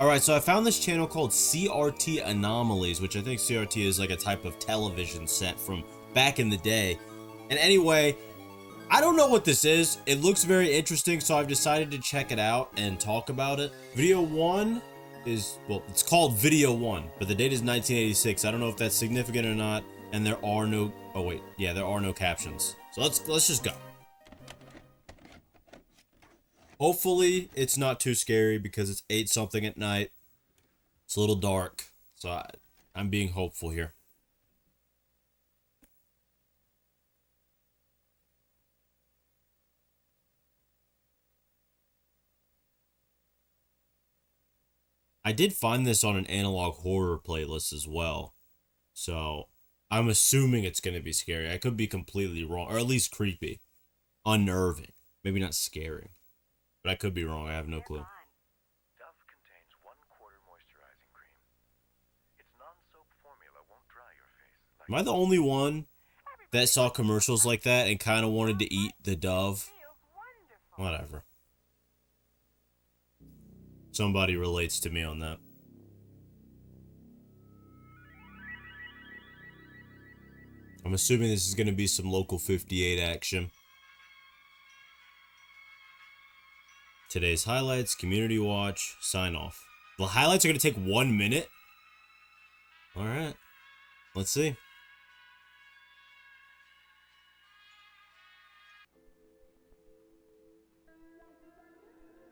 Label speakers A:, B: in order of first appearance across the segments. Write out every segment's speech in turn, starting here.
A: Alright, so I found this channel called CRT Anomalies, which I think CRT is like a type of television set from back in the day. And anyway, I don't know what this is. It looks very interesting, so I've decided to check it out and talk about it. Video 1 is, well, it's called Video 1, but the date is 1986. I don't know if that's significant or not, and there are no, oh wait, yeah, there are no captions. So let's just go. Hopefully, it's not too scary because it's 8 something at night. It's a little dark, so I'm being hopeful here. I did find this on an analog horror playlist as well, so I'm assuming it's going to be scary. I could be completely wrong, or at least creepy, unnerving, maybe not scary. But I could be wrong. I have no clue.
B: Dove contains 1/4 moisturizing cream. Its non-soap formula won't dry your face.
A: Am I the only one that saw commercials like that and kind of wanted to eat the Dove? Whatever. Somebody relates to me on that. I'm assuming this is going to be some Local 58 action. Today's highlights, community watch, sign off. The highlights are going to take 1 minute? Alright. Let's see.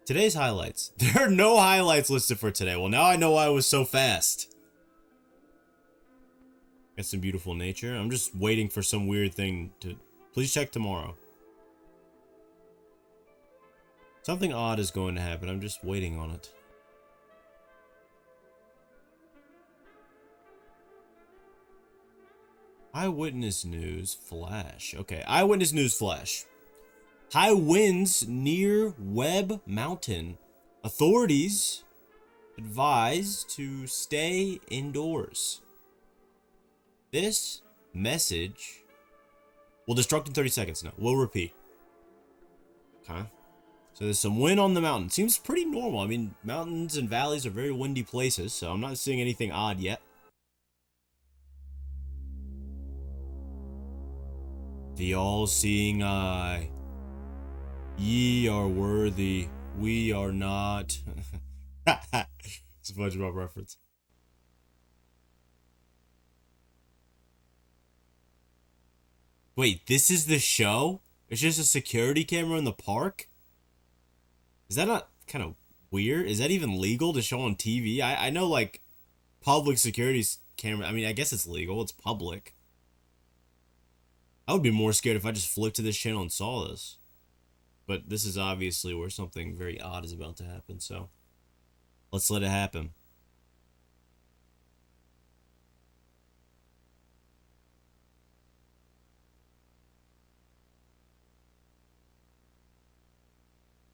A: Today's highlights. There are no highlights listed for today. Well, now I know why it was so fast. Got some beautiful nature. I'm just waiting for some weird thing to... Please check tomorrow. Something odd is going to happen. I'm just waiting on it. Eyewitness news flash. Okay, eyewitness news flash. High winds near Webb Mountain. Authorities advise to stay indoors. This message will destruct in 30 seconds. No, we'll repeat. Okay. So there's some wind on the mountain. Seems pretty normal. I mean, mountains and valleys are very windy places, so I'm not seeing anything odd yet. The all-seeing eye. Ye are worthy. We are not. It's a SpongeBob reference. Wait, this is the show? It's just a security camera in the park? Is that not kind of weird? Is that even legal to show on TV? I know, like, public security camera. I mean, I guess it's legal. It's public. I would be more scared if I just flipped to this channel and saw this. But this is obviously where something very odd is about to happen, so let's let it happen.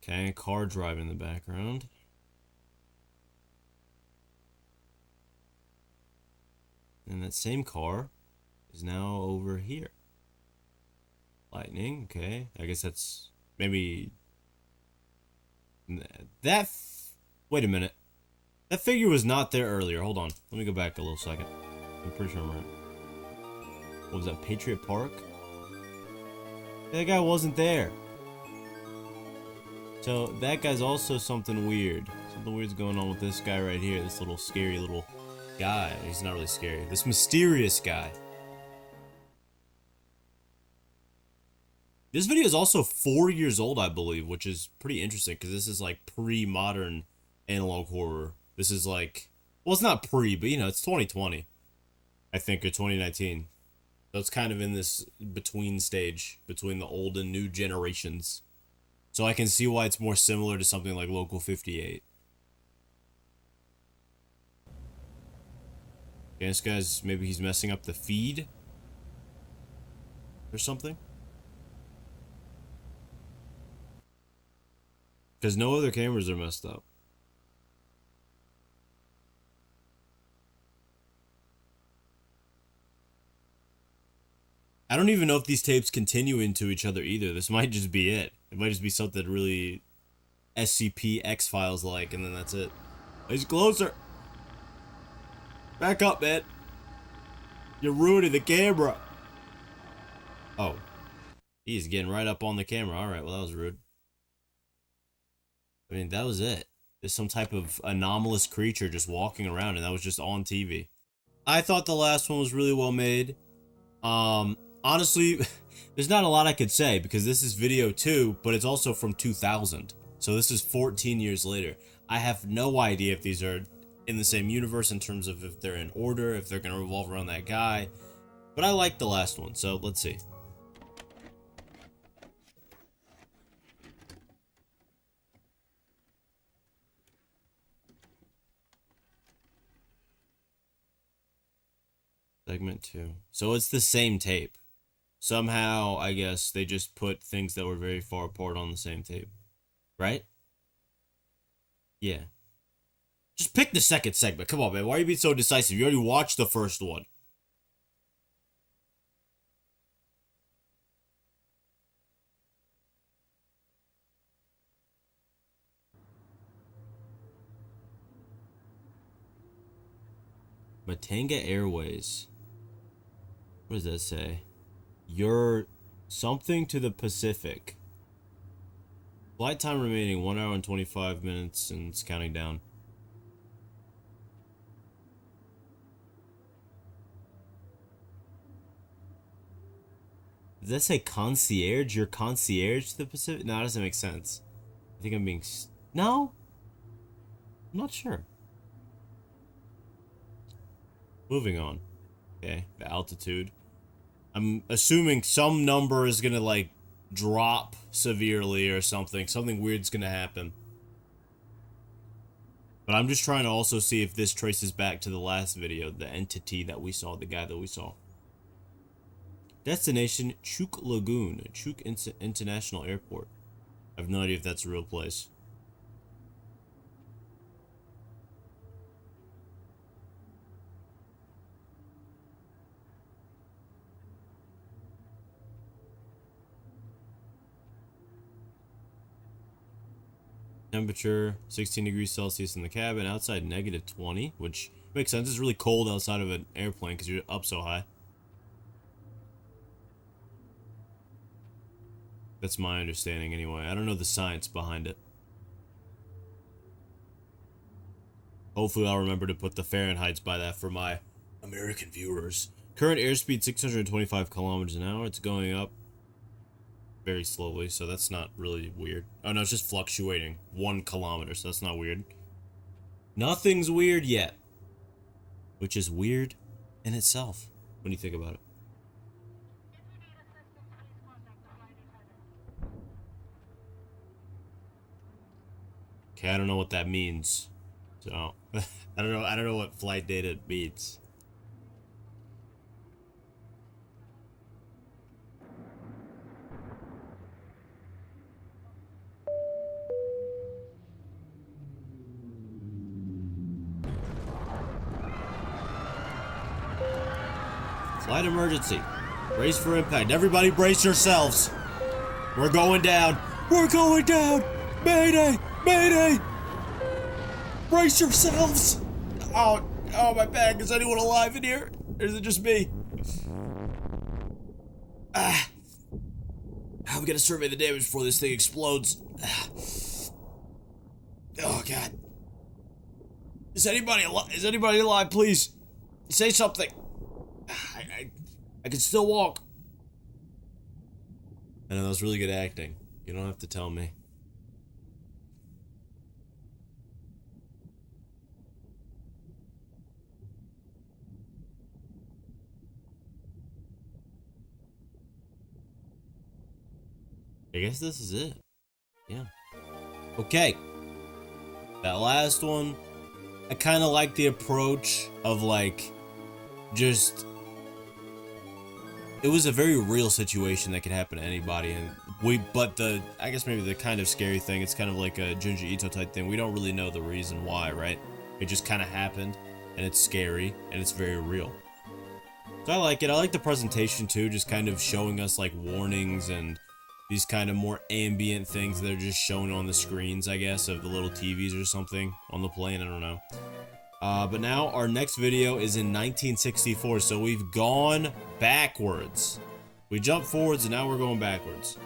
A: Okay, a car driving in the background. And that same car is now over here. Lightning, okay. I guess that's maybe that. Wait a minute. That figure was not there earlier. Hold on. Let me go back a little second. I'm pretty sure I'm right. What was that? Patriot Park? That guy wasn't there. So that guy's also something weird. Something weird's going on with this guy right here. This little scary little guy. He's not really scary. This mysterious guy. This video is also 4 years old, I believe, which is pretty interesting because this is like pre-modern analog horror. This is like, well, it's not pre, but you know, it's 2020, I think, or 2019. So it's kind of in this between stage between the old and new generations. So I can see why it's more similar to something like Local 58. Okay, this guy's, maybe he's messing up the feed or something. Because no other cameras are messed up. I don't even know if these tapes continue into each other either. This might just be it. It might just be something really SCP X-Files like, and then that's it. He's closer. Back up, man. You're ruining the camera. Oh. He's getting right up on the camera. Alright, well, that was rude. I mean, that was it. There's some type of anomalous creature just walking around, and that was just on TV. I thought the last one was really well made. Honestly, there's not a lot I could say because this is video 2, but it's also from 2000. So this is 14 years later. I have no idea if these are in the same universe in terms of if they're in order, if they're going to revolve around that guy. But I like the last one, so let's see. Segment 2. So it's the same tape. Somehow, I guess, they just put things that were very far apart on the same tape. Right? Yeah. Just pick the second segment. Come on, man. Why are you being so decisive? You already watched the first one. Matanga Airways. What does that say? You're something to the Pacific. Flight time remaining 1 hour and 25 minutes, and it's counting down. Does that say concierge? You're concierge to the Pacific? No, that doesn't make sense. I think I'm being... No? I'm not sure. Moving on. Okay, the altitude. I'm assuming some number is gonna, like, drop severely or something. Something weird's gonna happen. But I'm just trying to also see if this traces back to the last video, the entity that we saw, the guy that we saw. Destination, Chuk Lagoon, Chuk International Airport. I have no idea if that's a real place. Temperature, 16 degrees Celsius in the cabin, outside -20, which makes sense. It's really cold outside of an airplane because you're up so high. That's my understanding anyway. I don't know the science behind it. Hopefully I'll remember to put the Fahrenheits by that for my American viewers. Current airspeed 625 kilometers an hour. It's going up very slowly, so that's not really weird. Oh no, it's just fluctuating 1 kilometer, so that's not weird. Nothing's weird yet. Which is weird in itself, when you think about it. Okay, I don't know what that means. So, I don't know what flight data means. Flight emergency. Brace for impact. Everybody brace yourselves. We're going down. We're going down. Mayday! Mayday! Brace yourselves. Oh, my back. Is anyone alive in here? Or is it just me? We gotta survey the damage before this thing explodes. Oh, God. Is anybody alive? Is anybody alive? Please. Say something. I can still walk. I know, that was really good acting. You don't have to tell me. I guess this is it. Yeah. Okay. That last one, I kind of like the approach of, like, just... It was a very real situation that could happen to anybody, and I guess maybe the kind of scary thing, it's kind of like a Junji Ito type thing. We don't really know the reason why, right? It just kind of happened, and it's scary, and it's very real. So I like it. I like the presentation too, just kind of showing us like warnings and these kind of more ambient things that are just shown on the screens, I guess, of the little TVs or something on the plane. I don't know. But now our next video is in 1964, so we've gone backwards. We jumped forwards and now we're going backwards.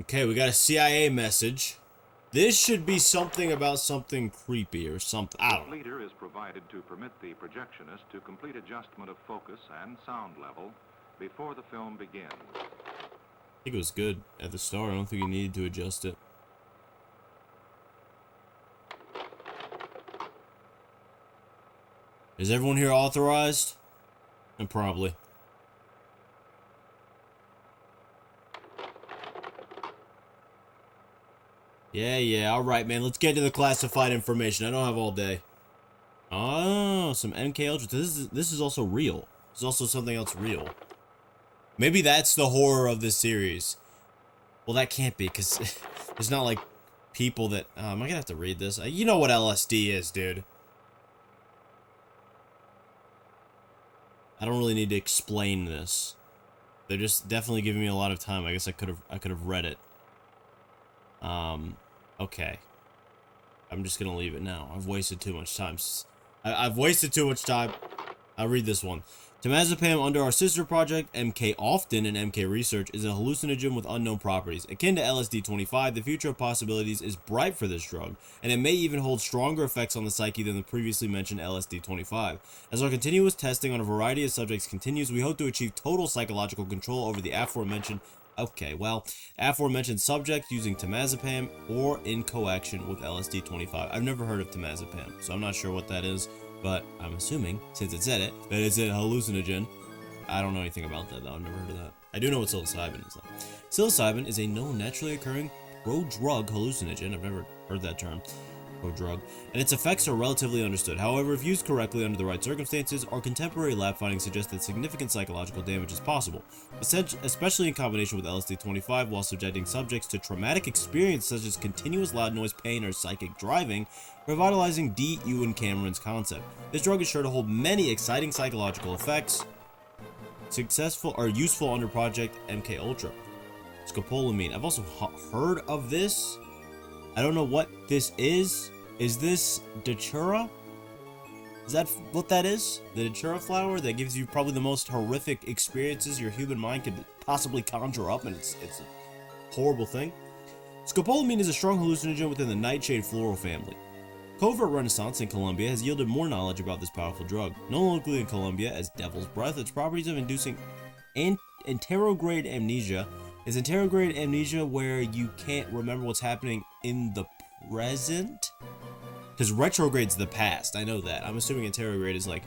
A: Okay, we got a CIA message. This should be something about something creepy or something. I don't know.
C: The leader is provided to permit the projectionist to complete adjustment of focus and sound level before the film begins.
A: I think it was good at the start. I don't think you needed to adjust it. Is everyone here authorized? And probably. Yeah, alright, man. Let's get to the classified information. I don't have all day. Oh, some MK Ultra. This is also real. There's also something else real. Maybe that's the horror of this series. Well, that can't be, because there's not, like, people that... am I gonna have to read this? You know what LSD is, dude. I don't really need to explain this. They're just definitely giving me a lot of time. I guess I could have read it. Okay. I'm just gonna leave it now. I've wasted too much time. I've wasted too much time. I'll read this one. Temazepam, under our sister project, MK Often and MK Research, is a hallucinogen with unknown properties. Akin to LSD-25, the future of possibilities is bright for this drug, and it may even hold stronger effects on the psyche than the previously mentioned LSD-25. As our continuous testing on a variety of subjects continues, we hope to achieve total psychological control over the aforementioned subject using temazepam or in coaction with LSD-25. I've never heard of temazepam, so I'm not sure what that is, but I'm assuming, since it said it, that it's a hallucinogen. I don't know anything about that, though. I've never heard of that. I do know what psilocybin is, though. Psilocybin is a known naturally occurring pro-drug hallucinogen. I've never heard that term. Drug, and its effects are relatively understood. However, if used correctly under the right circumstances, our contemporary lab findings suggest that significant psychological damage is possible, especially in combination with LSD-25 while subjecting subjects to traumatic experience such as continuous loud noise, pain, or psychic driving, revitalizing D. Ewan Cameron's concept. This drug is sure to hold many exciting psychological effects, successful or useful under Project MK Ultra. Scopolamine. I've also heard of this. I don't know what this is. Is this datura? Is that what that is? The datura flower that gives you probably the most horrific experiences your human mind could possibly conjure up, and it's a horrible thing. Scopolamine is a strong hallucinogen within the nightshade floral family. Covert Renaissance in Colombia has yielded more knowledge about this powerful drug. Known locally in Colombia as devil's breath, its properties of inducing anterograde amnesia. Is anterograde amnesia where you can't remember what's happening in the present? Because retrograde's the past, I know that. I'm assuming anterograde is like,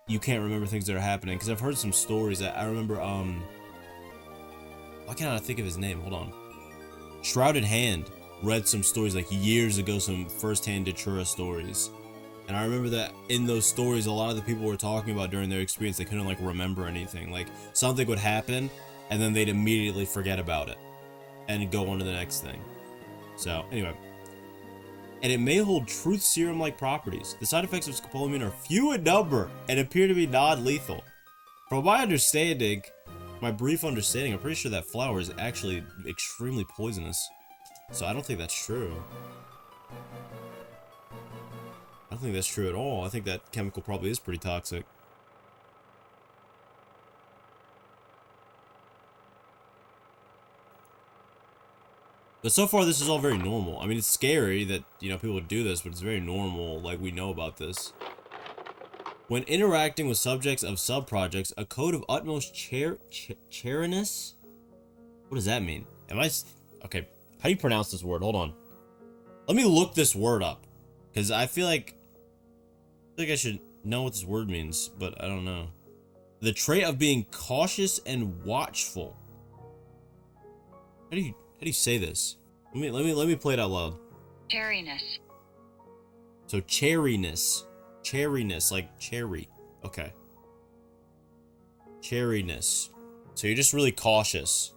A: you can't remember things that are happening. Because I've heard some stories that I remember, why can't I think of his name? Hold on. Shrouded Hand read some stories like years ago, some first-hand datura stories. And I remember that in those stories, a lot of the people were talking about during their experience, they couldn't like remember anything. Like something would happen, and then they'd immediately forget about it and go on to the next thing. So, anyway. And it may hold truth serum-like properties. The side effects of scopolamine are few in number and appear to be non-lethal. From my understanding, my brief understanding, I'm pretty sure that flower is actually extremely poisonous. So I don't think that's true. I don't think that's true at all. I think that chemical probably is pretty toxic. But so far, this is all very normal. I mean, it's scary that, you know, people would do this, but it's very normal, like, we know about this. When interacting with subjects of sub-projects, a code of utmost chariness? What does that mean? Okay, How do you pronounce this word? Hold on. Let me look this word up. Because I feel like I should know what this word means, but I don't know. The trait of being cautious and watchful. How do you say this? Let me play it out loud.
D: Chariness.
A: So chariness. Chariness, like cherry. Okay. Chariness. So you're just really cautious.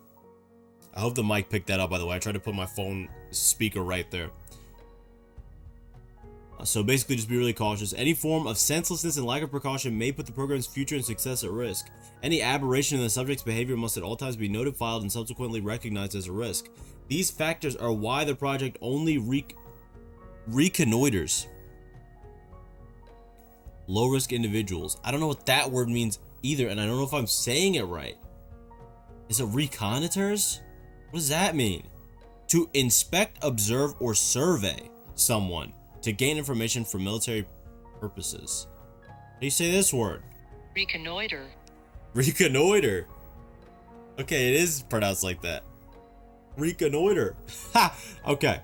A: I hope the mic picked that up, by the way. I tried to put my phone speaker right there. So basically just be really cautious. Any form of senselessness and lack of precaution may put the program's future and success at risk. Any aberration in the subject's behavior must at all times be noted, filed, and subsequently recognized as a risk. These factors are why the project only reconnoiters low-risk individuals. I don't know what that word means either, and I don't know if I'm saying it right. Is it reconnoiters? What does that mean? To inspect, observe, or survey someone to gain information for military purposes. How do you say this word?
D: Reconnoiter.
A: Reconnoiter. Okay, it is pronounced like that. Reconnoiter. Ha! Okay.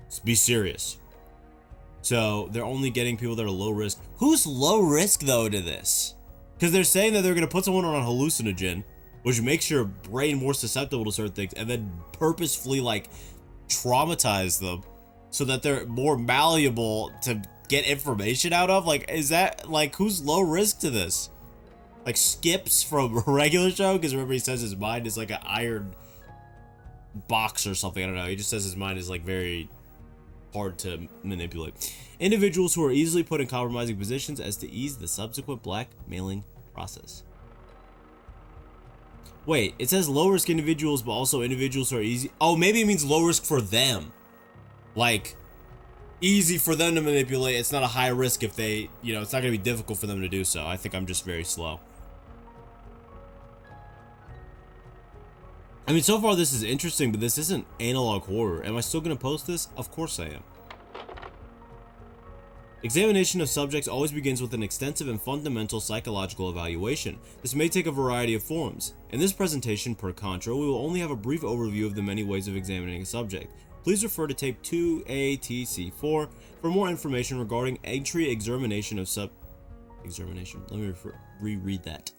A: Let's be serious. So they're only getting people that are low risk. Who's low risk though to this? Because they're saying that they're going to put someone on a hallucinogen, which makes your brain more susceptible to certain things, and then purposefully like traumatize them so that they're more malleable to get information out of. Like, is that like, who's low risk to this? Like Skips from a regular show? Because remember he says his mind is like an iron box or something. I don't know. He just says his mind is like very hard to manipulate. Individuals who are easily put in compromising positions as to ease the subsequent blackmailing process. Wait, it says low risk individuals, but also individuals who are easy. Oh, maybe it means low risk for them. Like, easy for them to manipulate. It's not a high risk if they, you know, it's not going to be difficult for them to do so. I think I'm just very slow. I mean, so far this is interesting, but this isn't analog horror. Am I still going to post this? Of course I am. Examination of subjects always begins with an extensive and fundamental psychological evaluation. This may take a variety of forms. In this presentation, per contra, we will only have a brief overview of the many ways of examining a subject. Please refer to tape 2ATC4 for more information regarding entry examination of Let me reread that.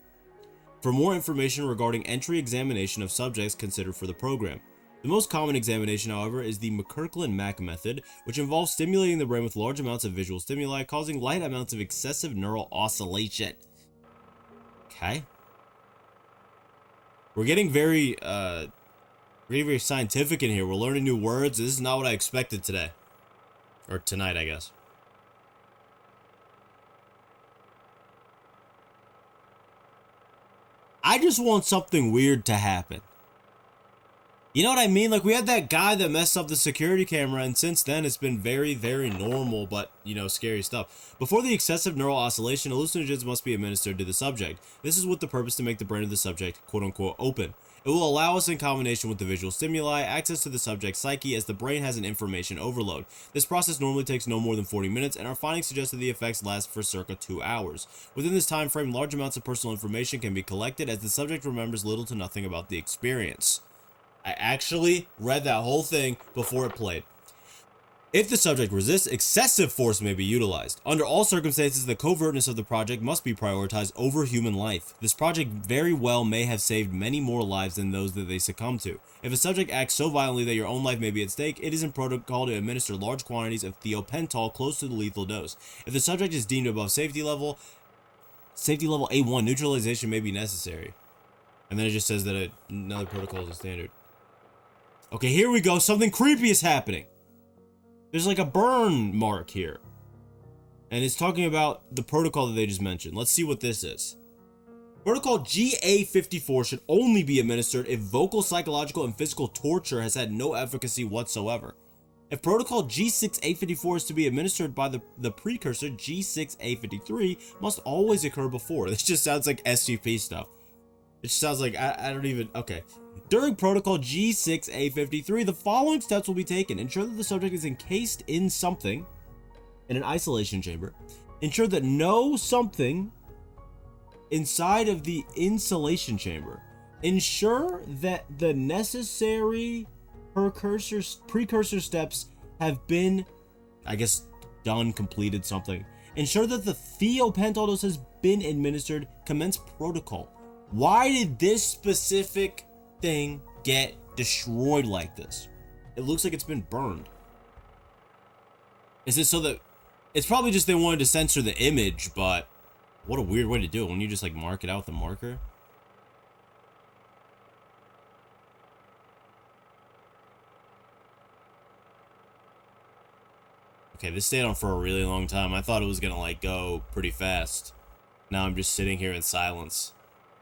A: For more information regarding entry examination of subjects considered for the program. The most common examination, however, is the McKirkland-Mack method, which involves stimulating the brain with large amounts of visual stimuli, causing light amounts of excessive neural oscillation. Okay. We're getting very scientific in here. We're learning new words. This is not what I expected today. Or tonight, I guess. I just want something weird to happen. You know what I mean? Like, we had that guy that messed up the security camera, and since then it's been very, very normal, but, you know, scary stuff. Before the excessive neural oscillation, hallucinogens must be administered to the subject. This is with the purpose to make the brain of the subject, quote-unquote, open. It will allow us, in combination with the visual stimuli, access to the subject's psyche as the brain has an information overload. This process normally takes no more than 40 minutes, and our findings suggest that the effects last for circa 2 hours. Within this time frame, large amounts of personal information can be collected as the subject remembers little to nothing about the experience. I actually read that whole thing before it played. If the subject resists, excessive force may be utilized. Under all circumstances, the covertness of the project must be prioritized over human life. This project very well may have saved many more lives than those that they succumb to. If a subject acts so violently that your own life may be at stake, it is in protocol to administer large quantities of thiopental close to the lethal dose. If the subject is deemed above safety level A1, neutralization may be necessary. And then it just says that another protocol is a standard. Okay, here we go. Something creepy is happening. There's like a burn mark here. And it's talking about the protocol that they just mentioned. Let's see what this is. Protocol GA54 should only be administered if vocal, psychological, and physical torture has had no efficacy whatsoever. If protocol G6A54 is to be administered by the precursor, G6A53 must always occur before. This just sounds like SCP stuff. It just sounds like, I don't even, okay. During protocol G6A53, the following steps will be taken. Ensure that the subject is encased in something, in an isolation chamber. Ensure that no something inside of the insulation chamber. Ensure that the necessary precursor steps have been, I guess, done, completed, something. Ensure that the thiopental dose has been administered. Commence protocol. Why did this specific thing get destroyed like this? It looks like it's been burned. Is it so that... It's probably just they wanted to censor the image, but... What a weird way to do it. When you just, like, mark it out with a marker. Okay, this stayed on for a really long time. I thought it was gonna, like, go pretty fast. Now I'm just sitting here in silence.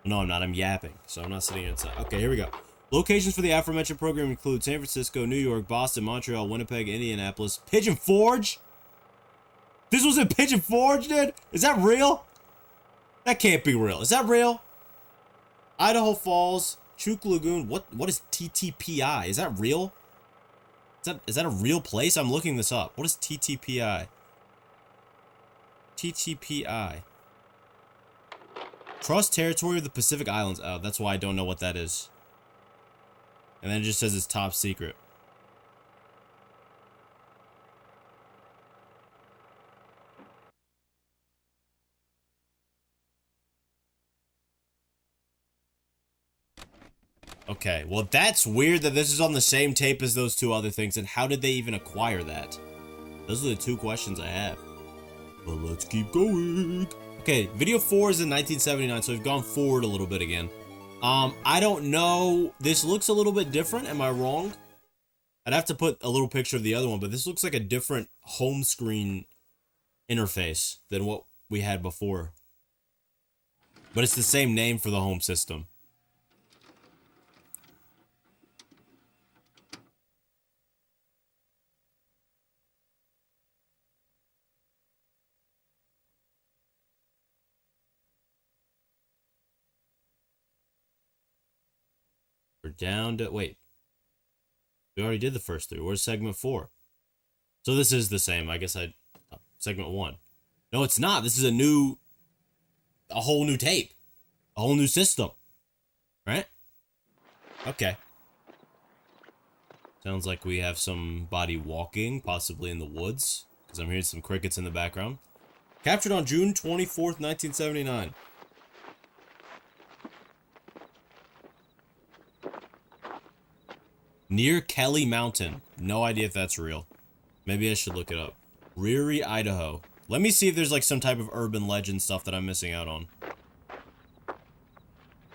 A: No, I'm not. I'm yapping. So I'm not sitting here in silence. Okay, here we go. Locations for the aforementioned program include San Francisco, New York, Boston, Montreal, Winnipeg, Indianapolis, Pigeon Forge? This was in Pigeon Forge, dude? Is that real? That can't be real. Is that real? Idaho Falls, Chuk Lagoon. What is TTPI? Is that real? Is that a real place? I'm looking this up. What is TTPI? TTPI. Trust Territory of the Pacific Islands. Oh, that's why I don't know what that is. And then it just says it's top secret. Okay, well that's weird that this is on the same tape as those two other things, and how did they even acquire that? Those are the two questions I have. But let's keep going. Okay, video 4 is in 1979, so we've gone forward a little bit again. I don't know. This looks a little bit different. Am I wrong? I'd have to put a little picture of the other one, but this looks like a different home screen interface than what we had before. But it's the same name for the home system. We're down to, wait. We already did the first 3. Where's segment 4? So this is the same. I guess segment 1. No, it's not. This is a whole new tape. A whole new system. Right? Okay. Sounds like we have somebody walking, possibly in the woods, because I'm hearing some crickets in the background. Captured on June 24th, 1979. Near Kelly Mountain. No idea if that's real. Maybe I should look it up. Reary, Idaho. Let me see if there's like some type of urban legend stuff that I'm missing out on.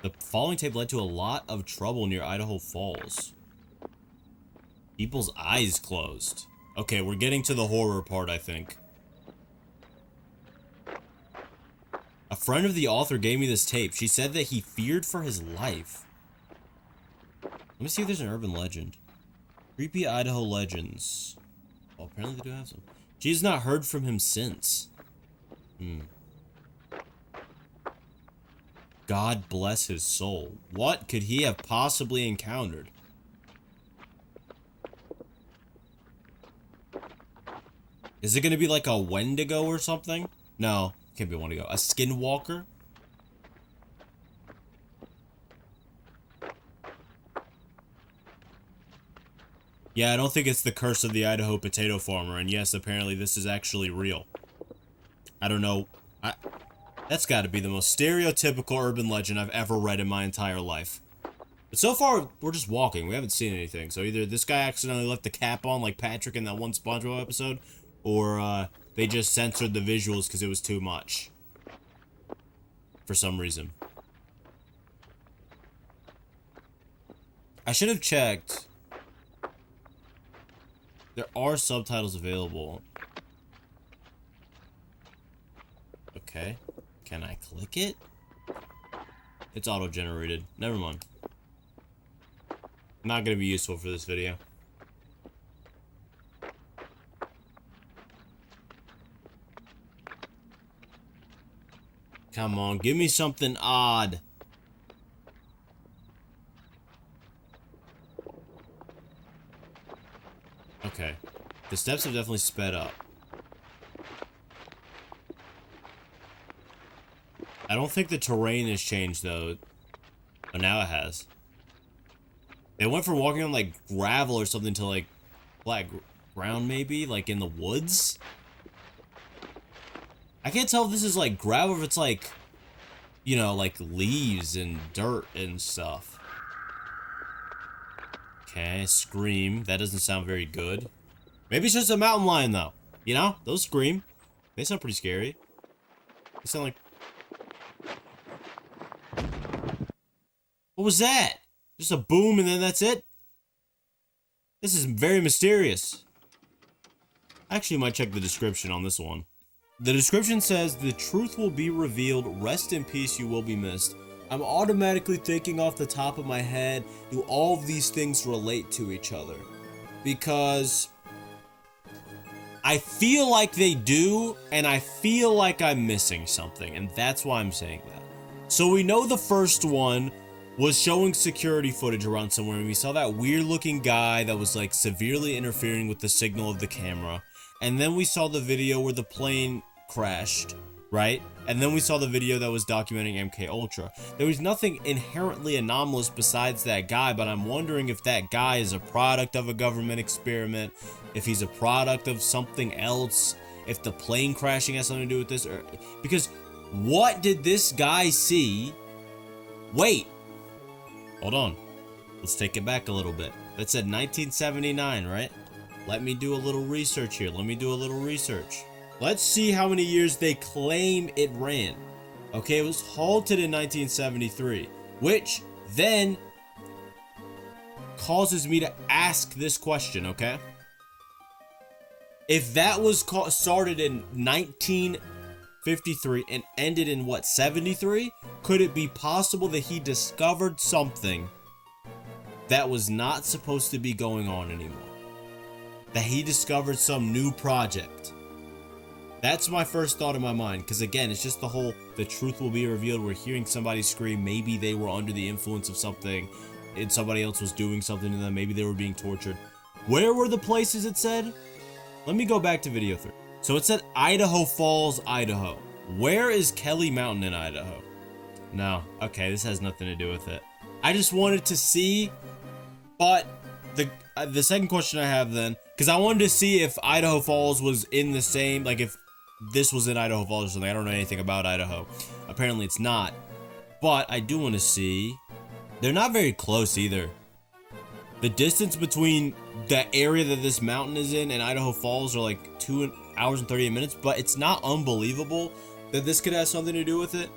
A: The following tape led to a lot of trouble near Idaho Falls. People's eyes closed. Okay, we're getting to the horror part, I think. A friend of the author gave me this tape. She said that he feared for his life. Let me see if there's an urban legend. Creepy Idaho legends. Oh, apparently they do have some. She's not heard from him since. God bless his soul. What could he have possibly encountered? Is it going to be like a Wendigo or something? No, can't be a Wendigo. A Skinwalker? Yeah, I don't think it's the curse of the Idaho potato farmer, and yes, apparently this is actually real. I don't know. That's got to be the most stereotypical urban legend I've ever read in my entire life. But so far, we're just walking. We haven't seen anything. So either this guy accidentally left the cap on like Patrick in that one SpongeBob episode, or they just censored the visuals because it was too much. For some reason. I should have checked. There are subtitles available. Okay. Can I click it? It's auto-generated. Never mind. Not gonna be useful for this video. Come on, give me something odd. Okay. The steps have definitely sped up. I don't think the terrain has changed, though. Oh, now it has. They went from walking on like gravel or something to like flat ground, maybe like in the woods. I can't tell if this is like gravel or if it's like, you know, like leaves and dirt and stuff. Okay, scream. That doesn't sound very good. Maybe it's just a mountain lion though. You know, those scream. They sound pretty scary. They sound like... What was that? Just a boom and then that's it? This is very mysterious. I actually might check the description on this one. The description says, the truth will be revealed, rest in peace, you will be missed. I'm automatically thinking off the top of my head, do all of these things relate to each other? Because I feel like they do, and I feel like I'm missing something, and that's why I'm saying that. So we know the first one was showing security footage around somewhere, and we saw that weird looking guy that was like severely interfering with the signal of the camera. And then we saw the video where the plane crashed, right? And then we saw the video that was documenting MK Ultra. There was nothing inherently anomalous besides that guy, but I'm wondering if that guy is a product of a government experiment, if he's a product of something else, if the plane crashing has something to do with this, or because what did this guy see? Wait, hold on. Let's take it back a little bit. That said 1979, right? Let me do a little research here. Let's see how many years they claim it ran. Okay, it was halted in 1973, which then causes me to ask this question, okay? If that was started in 1953 and ended in what, 73? Could it be possible that he discovered something that was not supposed to be going on anymore? That he discovered some new project? That's my first thought in my mind, because again, it's just the whole, the truth will be revealed. We're hearing somebody scream. Maybe they were under the influence of something and somebody else was doing something to them. Maybe they were being tortured. Where were the places it said? Let me go back to video 3. So it said Idaho Falls, Idaho. Where is Kelly Mountain in Idaho? No. Okay, this has nothing to do with it. I just wanted to see, but the second question I have then, because I wanted to see if Idaho Falls was in the same, like if this was in Idaho Falls or something. I don't know anything about Idaho. Apparently it's not. But I do want to see. They're not very close either. The distance between the area that this mountain is in and Idaho Falls are like 2 hours and 38 minutes. But it's not unbelievable that this could have something to do with it.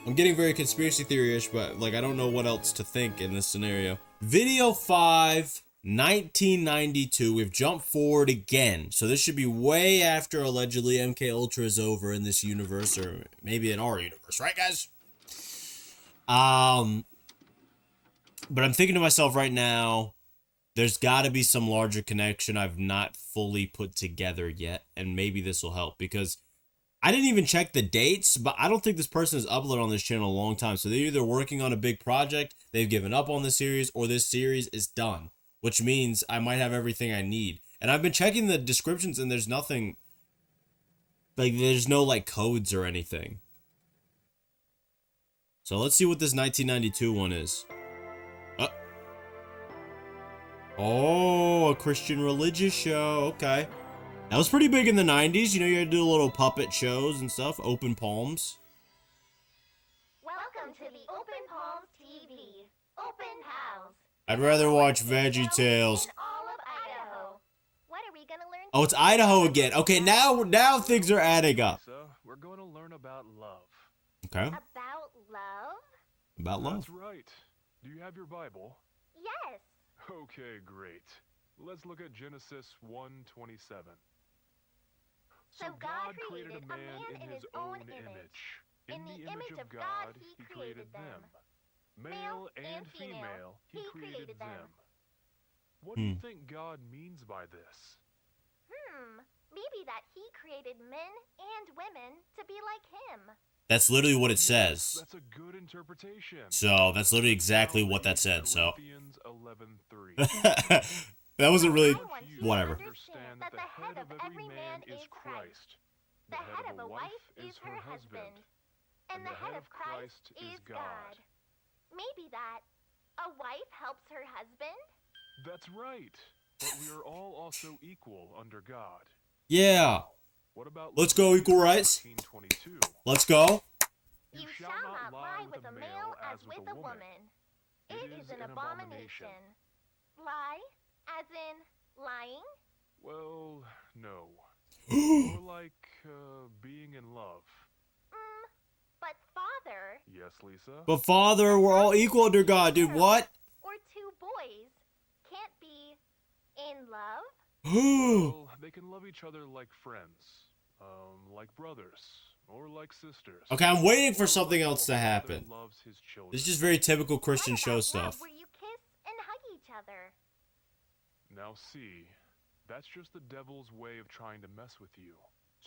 A: I'm getting very conspiracy theory-ish, but like I don't know what else to think in this scenario. Video 5. 1992, we've jumped forward again. So this should be way after allegedly MK Ultra is over in this universe, or maybe in our universe, right guys? But I'm thinking to myself right now, there's got to be some larger connection I've not fully put together yet, and maybe this will help, because I didn't even check the dates, but I don't think this person has uploaded on this channel a long time. So they're either working on a big project, they've given up on the series, or this series is done. Which means I might have everything I need. And I've been checking the descriptions and there's nothing, like there's no like codes or anything. So let's see what this 1992 one is. Oh, a Christian religious show. Okay. That was pretty big in the 90s. You know, you had to do little puppet shows and stuff. Open Palms.
E: Welcome to the Open Palms TV. Open Pals.
A: I'd rather watch Veggie Tales.
E: In all of Idaho. What are we gonna learn?
A: Oh, it's Idaho again. Okay, now things are adding up.
B: So, we're going to learn about love.
A: Okay.
E: About love?
A: About love.
B: That's right. Do you have your Bible?
E: Yes.
B: Okay, great. Let's look at Genesis 1:27.
E: So God created a man in his own image. In the image of God, he created them. Male and female, he created them.
B: What do you think God means by this?
E: Maybe that he created men and women to be like him.
A: That's literally what it says.
B: That's a good interpretation.
A: So that's literally exactly what that said. So
B: Corinthians 11:3.
A: that wasn't really whatever.
B: Understand that the head of every man is Christ.
E: The head of a wife is her husband. And the head of Christ is God. Maybe that
F: A wife helps her husband?
E: That's right. But we are all also equal under God.
A: Yeah.
E: What about
A: Let's go, equal rights.
E: 13:22?
A: Let's go.
F: You shall not lie with a male as with a woman. It is an abomination. Lie? As in lying?
E: Well, no. More like being in love.
F: But father,
E: Yes, Lisa?
A: But Father, we're all equal under God, dude. What?
F: or two boys, can't be in love?
E: Well, they can love each other like friends, like brothers, or like sisters.
A: Okay, I'm waiting for
E: Or
A: something
E: like
A: else
E: how
A: to
E: a father
A: happen.
E: loves his children.
A: It's just very typical Christian
F: What
A: show
F: about
A: stuff.
F: love where you kiss and hug each other?
E: Now see, that's just the devil's way of trying to mess with you.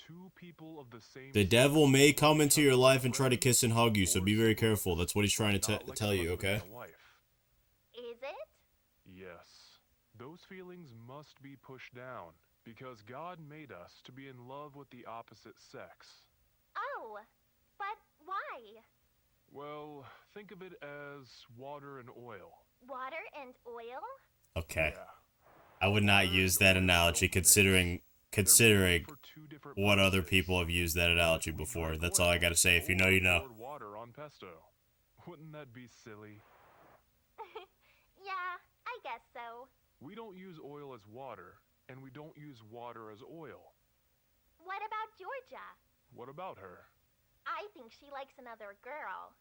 E: Two people of the same
A: The
E: sex
A: devil may
E: love
A: come
E: each
A: into
E: other
A: your
E: as
A: life and try to
E: friends
A: kiss and hug you, so
E: or
A: be very
E: siblings,
A: careful. That's what he's trying to
E: not like a
A: tell you,
E: husband
A: okay?
E: and a wife.
F: Is it?
E: Yes, those feelings must be pushed down because God made us to be in love with the opposite sex.
F: Oh, but why?
E: Well, think of it as water and oil.
F: Water and oil?
A: Okay.
E: Yeah.
A: I would not
E: Water
A: use
E: and
A: that
E: oil
A: analogy
E: don't mix.
A: considering
E: They're made for two different
A: what other
E: purposes.
A: people have used that analogy
E: We
A: before.
E: drink
A: That's all I
E: oil,
A: gotta say. If you know,
E: or
A: you know.
E: poured water on pesto. Wouldn't that be silly?
F: Yeah, I guess so.
E: We don't use oil as water, and we don't use water as oil.
F: What about Georgia?
E: What about her?
F: I think she likes another girl.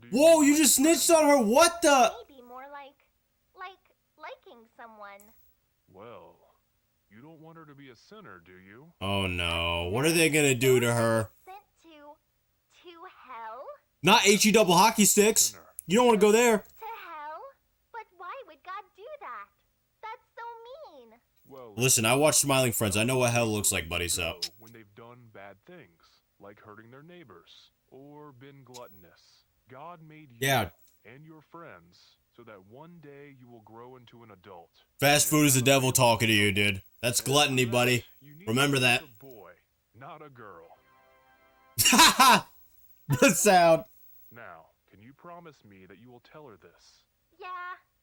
E: Do
A: Whoa,
E: mean
A: you
E: like
A: just
E: a friend?
A: snitched on her. What the?
F: Maybe more like liking someone.
E: Well, you don't want her to be a sinner, do you?
A: Oh no. What are they gonna do to her?
F: Sent to hell?
A: Not HE double hockey sticks.
E: Sinner.
A: You don't want to go there.
F: To hell? But why would God do that? That's so mean.
E: Well,
A: Listen, I watch Smiling Friends. I know what hell looks like,
E: people
A: buddy, so.
E: go when they've done bad things, like hurting their neighbors or been gluttonous. God made you
A: Yeah.
E: and your friends so that one day you will grow into an adult.
A: Fast food is the
E: And
A: devil
E: as a
A: talking to you,
E: adult,
A: dude. That's
E: and for
A: gluttony,
E: that,
A: buddy.
E: you need
A: Remember
E: to
A: that.
E: choose a boy, not a girl.
A: The sound.
E: Now, can you promise me that you will tell her this?
F: Yeah,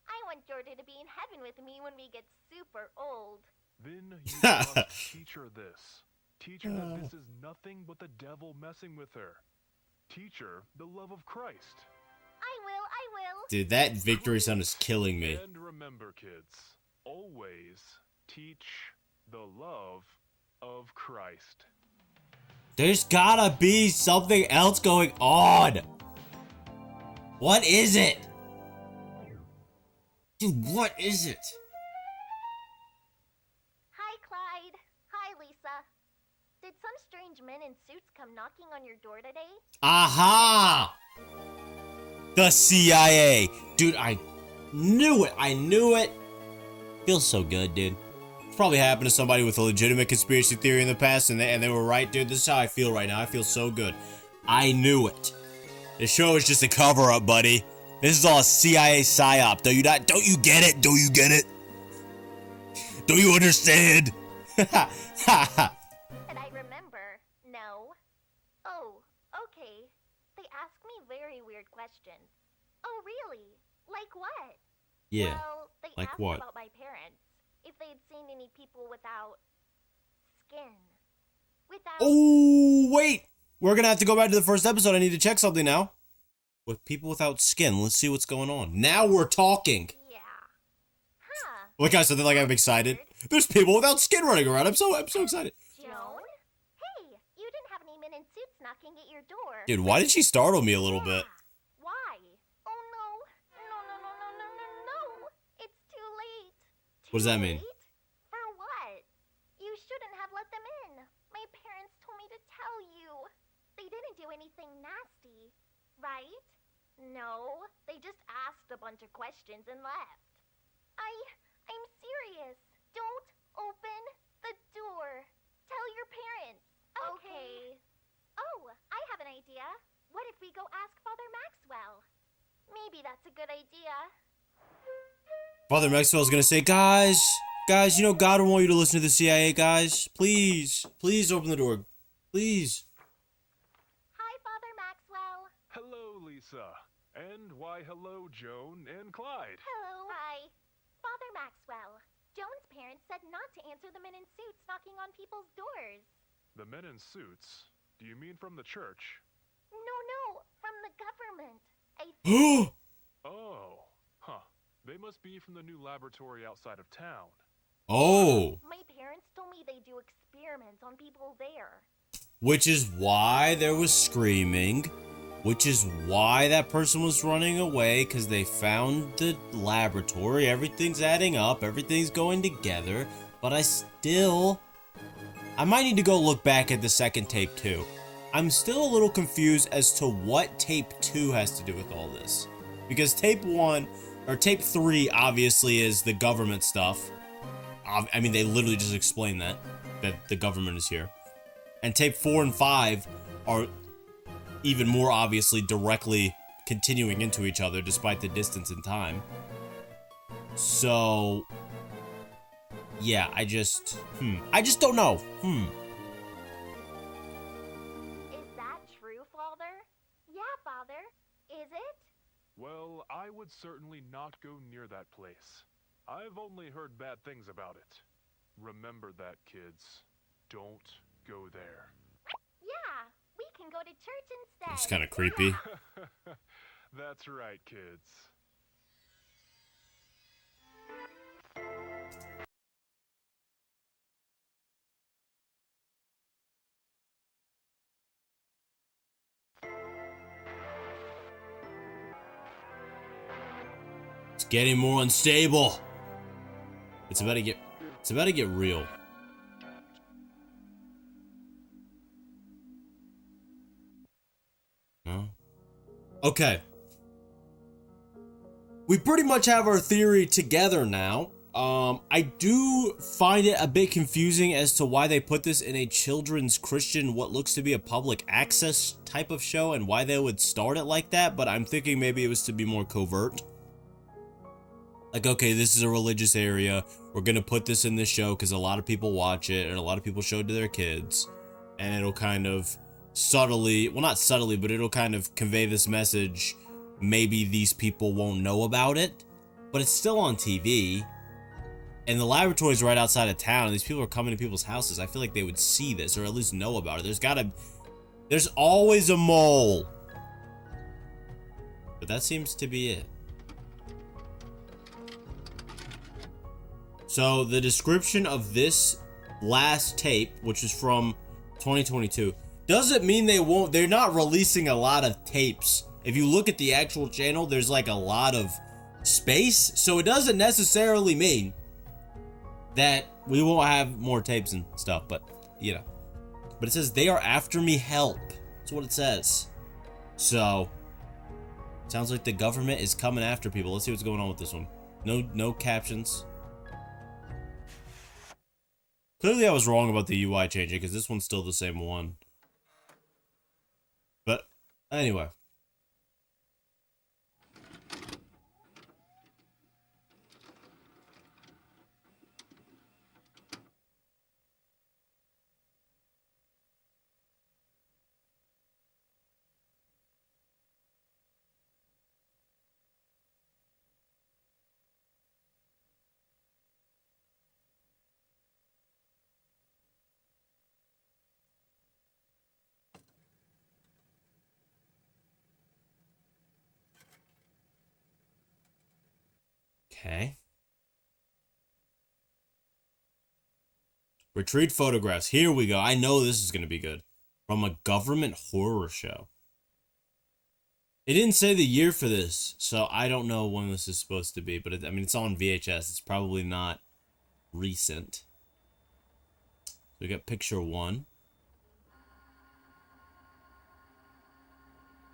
F: I want Georgia to be in heaven with me when we get super old.
E: Then you must teach her this. Teach her that this is nothing but the devil messing with her. Teach her the love of Christ.
F: I will.
A: Dude, that victory sound is killing me.
E: And remember, kids, always teach the love of Christ.
A: There's gotta be something else going on. What is it? Dude, what is it?
F: Hi, Clyde. Hi, Lisa. Did some strange men in suits come knocking on your door today?
A: Aha! The CIA. Dude, I knew it. I knew it. Feels so good, dude. It's probably happened to somebody with a legitimate conspiracy theory in the past, and they were right, dude. This is how I feel right now. I feel so good. I knew it. This show is just a cover-up, buddy. This is all a CIA psyop. Don't you get it? Don't you get it? Don't you understand?
F: And I remember. No. Oh, okay. They ask me very weird questions. Oh, really? Like what?
A: Yeah.
F: Well, they
A: like
F: asked
A: what?
F: about my parents. If they'd seen any people without skin. Without...
A: Oh, wait. We're gonna have to go back to the first episode. I need to check something now. With people without skin. Let's see what's going on. Now we're talking.
F: Yeah. Huh.
A: Look, guys, something like I'm excited. There's people without skin running around. I'm so excited.
F: Joan? Hey, you didn't have any men in suits knocking at your door.
A: Dude, why did she startle me a little bit?
F: Why? Oh no. No. It's too late.
A: What does that mean?
F: Late? For what? You shouldn't have let them in. My parents told me to tell you. They didn't do anything nasty, right? No, they just asked a bunch of questions and left. I'm serious. Don't open the door. Tell your parents. Okay. Oh, I have an idea. What if we go ask Father Maxwell? Maybe that's a good idea.
A: Father Maxwell's gonna say, guys, you know God will want you to listen to the CIA, guys. Please open the door. Please.
F: Hi, Father Maxwell.
E: Hello, Lisa. And why, hello, Joan and Clyde.
F: Hello. Hi. Father Maxwell. Joan's parents said not to answer the men in suits knocking on people's doors.
E: The men in suits? Do you mean from the church?
F: No, from the government.
E: Oh, huh. They must be from the new laboratory outside of town.
A: Oh.
F: My parents told me they do experiments on people there.
A: Which is why there was screaming. Which is why that person was running away, because they found the laboratory. Everything's adding up. Everything's going together. But I might need to go look back at the second tape too. I'm still a little confused as to what tape 2 has to do with all this. Because tape 3 obviously is the government stuff. I mean, they literally just explained that the government is here. And tape 4 and 5 are even more obviously directly continuing into each other despite the distance in time. So, yeah, I just don't know.
F: Is that true, Father? Yeah, Father. Is it?
E: Well, I would certainly not go near that place. I've only heard bad things about it. Remember that, kids. Don't go there.
F: Yeah, we can go to church instead.
A: It's kind of creepy.
E: That's right, kids.
A: It's getting more unstable. It's about to get real. No? Okay. We pretty much have our theory together now. I do find it a bit confusing as to why they put this in a children's Christian, what looks to be a public access type of show, and why they would start it like that, but I'm thinking maybe it was to be more covert. Like, okay, this is a religious area. We're gonna put this in this show because a lot of people watch it and a lot of people show it to their kids. And it'll kind of subtly, well, not subtly, but it'll kind of convey this message. Maybe these people won't know about it, but it's still on TV. And the laboratory's right outside of town, and these people are coming to people's houses. I feel like they would see this, or at least know about it. There's always a mole. But that seems to be it. So the description of this last tape, which is from 2022, doesn't mean they're not releasing a lot of tapes. If you look at the actual channel, there's like a lot of space. So it doesn't necessarily mean that we won't have more tapes and stuff, but you know. But it says they are after me help. That's what it says. So sounds like the government is coming after people. Let's see what's going on with this one. No captions. Clearly I was wrong about the UI changing because this one's still the same one. But anyway. Okay. Retrieved photographs. Here we go. I know this is going to be good. From a government horror show. It didn't say the year for this, so I don't know when this is supposed to be. But I mean, it's on VHS. It's probably not recent. So we got picture 1.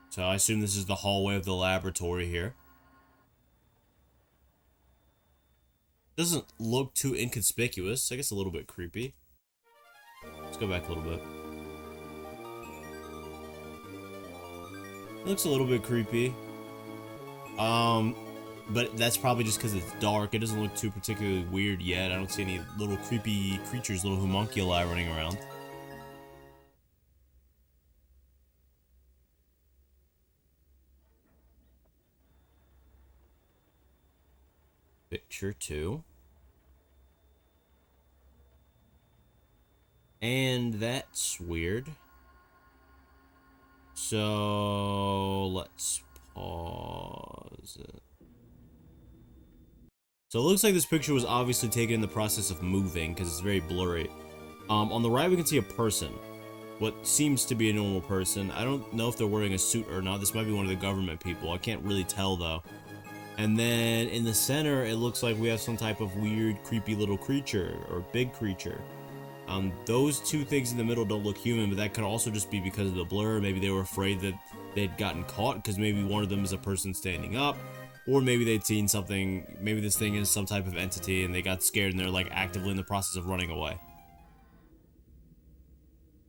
A: So I assume this is the hallway of the laboratory here. Doesn't look too inconspicuous. I guess a little bit creepy. Let's go back a little bit. It looks a little bit creepy. But that's probably just because it's dark. It doesn't look too particularly weird yet. I don't see any little creepy creatures, little homunculi running around. Picture 2. And that's weird. So let's pause it. So it looks like this picture was obviously taken in the process of moving because it's very blurry. On the right, we can see a person. What seems to be a normal person. I don't know if they're wearing a suit or not. This might be one of the government people. I can't really tell though. And then in the center, it looks like we have some type of weird, creepy little creature or big creature. Those two things in the middle don't look human, but that could also just be because of the blur. Maybe they were afraid that they'd gotten caught because maybe one of them is a person standing up, or maybe they'd seen something. Maybe this thing is some type of entity and they got scared and they're like actively in the process of running away.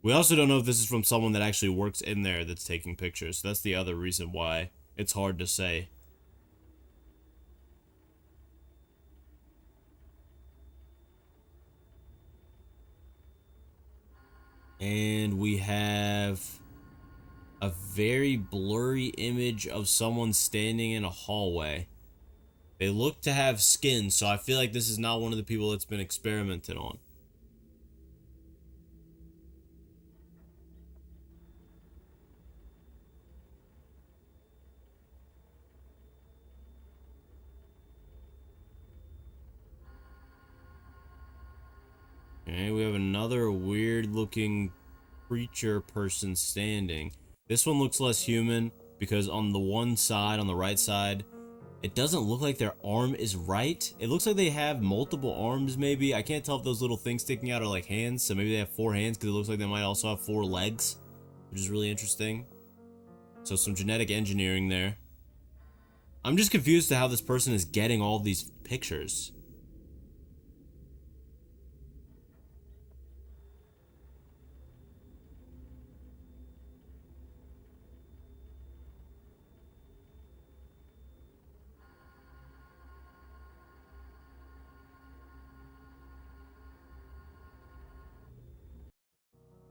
A: We also don't know if this is from someone that actually works in there that's taking pictures. So that's the other reason why it's hard to say. And we have a very blurry image of someone standing in a hallway. They look to have skin, so I feel like this is not one of the people that's been experimented on. Okay, we have another weird looking creature person standing. This one looks less human because on the one side, on the right side, it doesn't look like their arm is right. It looks like they have multiple arms maybe. I can't tell if those little things sticking out are like hands, so maybe they have 4 hands because it looks like they might also have 4 legs, which is really interesting. So some genetic engineering there. I'm just confused to how this person is getting all these pictures.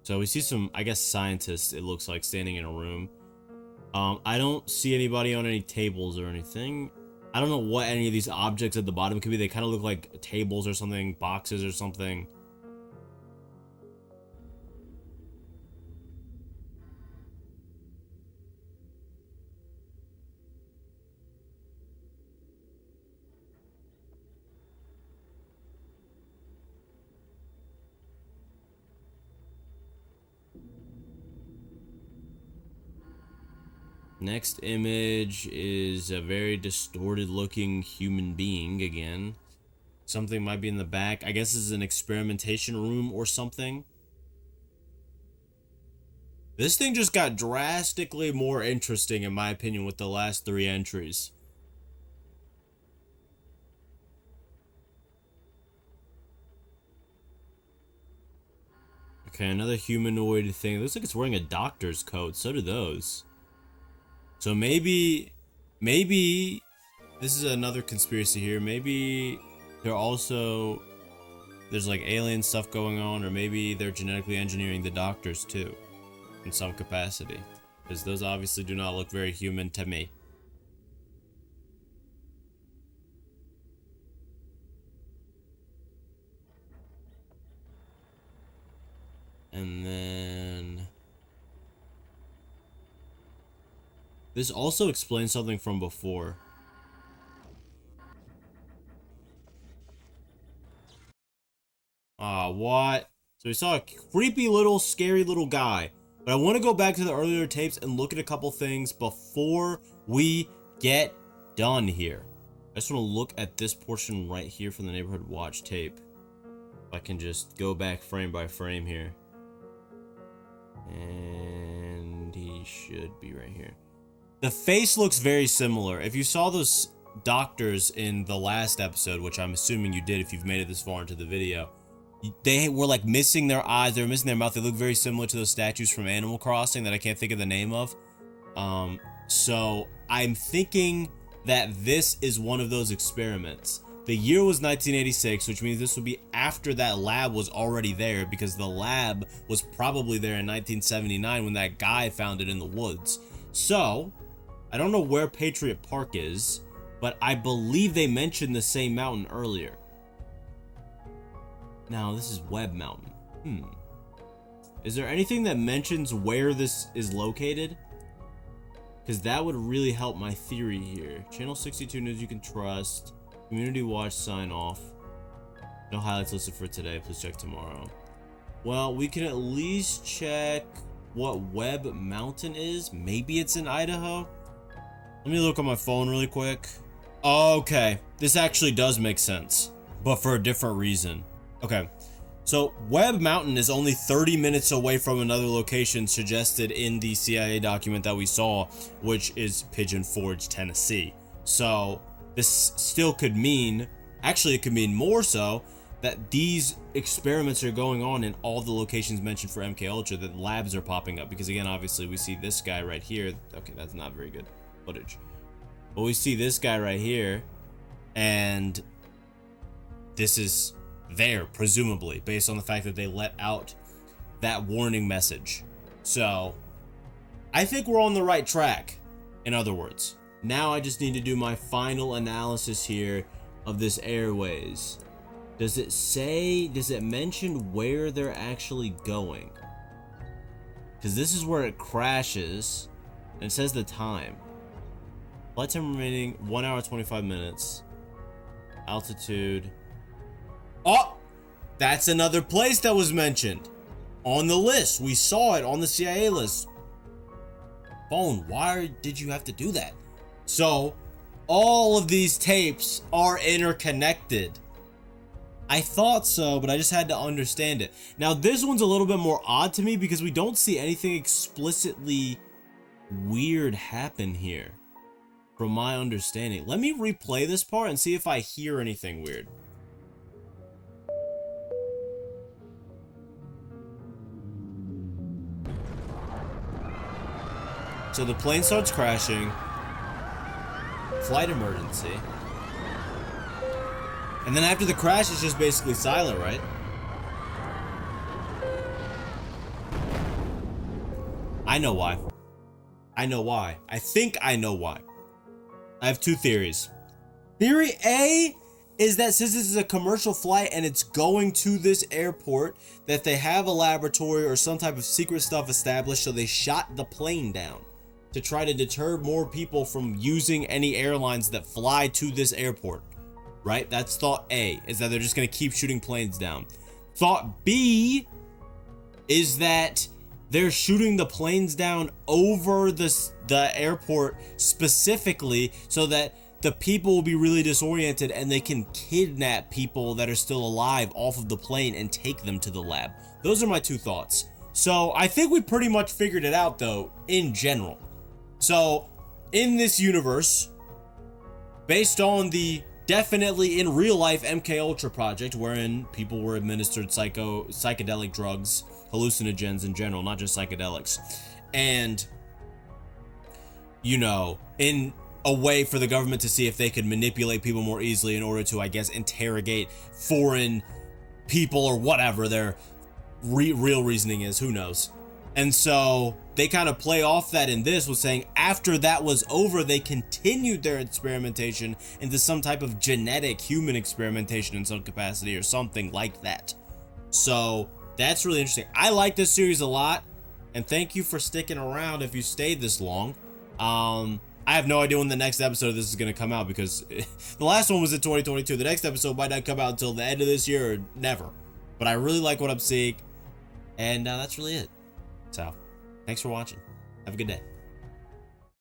A: So we see some, I guess, scientists, it looks like, standing in a room. I don't see anybody on any tables or anything. I don't know what any of these objects at the bottom could be. They kind of look like tables or something, boxes or something. Next image is a very distorted looking human being again. Something might be in the back. I guess this is an experimentation room or something. This thing just got drastically more interesting in my opinion with the last 3 entries. Okay, another humanoid thing. It looks like it's wearing a doctor's coat. So do those. So maybe this is another conspiracy here. Maybe they're also, there's like alien stuff going on, or maybe they're genetically engineering the doctors too, in some capacity. Because those obviously do not look very human to me. And then this also explains something from before. What? So we saw a creepy little, scary little guy. But I want to go back to the earlier tapes and look at a couple things before we get done here. I just want to look at this portion right here from the Neighborhood Watch tape. If I can just go back frame by frame here. And he should be right here. The face looks very similar. If you saw those doctors in the last episode, which I'm assuming you did if you've made it this far into the video, they were like missing their eyes, they were missing their mouth. They look very similar to those statues from Animal Crossing that I can't think of the name of. So I'm thinking that this is one of those experiments. The year was 1986, which means this would be after that lab was already there, because the lab was probably there in 1979 when that guy found it in the woods. So I don't know where Patriot Park is, but I believe they mentioned the same mountain earlier. Now, this is Webb Mountain. Is there anything that mentions where this is located? Because that would really help my theory here. Channel 62 news you can trust. Community watch sign off. No highlights listed for today. Please check tomorrow. Well, we can at least check what Webb Mountain is. Maybe it's in Idaho. Let me look on my phone really quick. Okay, this actually does make sense, but for a different reason. Okay, so Webb Mountain is only 30 minutes away from another location suggested in the CIA document that we saw, which is Pigeon Forge, Tennessee. So this still could mean, actually it could mean more so, that these experiments are going on in all the locations mentioned for MKUltra, that labs are popping up. Because again, obviously we see this guy right here. Okay, that's not very good footage. But we see this guy right here, and this is there, presumably, based on the fact that they let out that warning message. So I think we're on the right track, in other words. Now I just need to do my final analysis here of this airways. Does it say, does it mention where they're actually going? Because this is where it crashes, and it says the time. Flight time remaining 1 hour 25 minutes. Altitude. Oh, that's another place that was mentioned on the list. We saw it on the CIA list. Phone, why did you have to do that? So all of these tapes are interconnected. I thought so, but I just had to understand it. Now this one's a little bit more odd to me because we don't see anything explicitly weird happen here, from my understanding. Let me replay this part and see if I hear anything weird. So the plane starts crashing. Flight emergency. And then after the crash, it's just basically silent, right? I know why. I know why. I think I know why. I have two theories. Theory A is that since this is a commercial flight and it's going to this airport, that they have a laboratory or some type of secret stuff established, so they shot the plane down to try to deter more people from using any airlines that fly to this airport. Right? That's thought A, is that they're just going to keep shooting planes down. Thought B is that they're shooting the planes down over the airport specifically so that the people will be really disoriented and they can kidnap people that are still alive off of the plane and take them to the lab. Those are my two thoughts. So I think we pretty much figured it out though, in general. So in this universe, based on the definitely in real life MKUltra project, wherein people were administered psychedelic drugs, hallucinogens in general, not just psychedelics, and you know, in a way for the government to see if they could manipulate people more easily in order to, I guess, interrogate foreign people or whatever their real reasoning is, who knows. And so they kind of play off that in this with saying after that was over, they continued their experimentation into some type of genetic human experimentation in some capacity or something like that. So that's really interesting. I like this series a lot, and thank you for sticking around if you stayed this long. I have no idea when the next episode of this is going to come out because the last one was in 2022. The next episode might not come out until the end of this year or never. But I really like what I'm seeing, and that's really it. So, thanks for watching. Have a good day.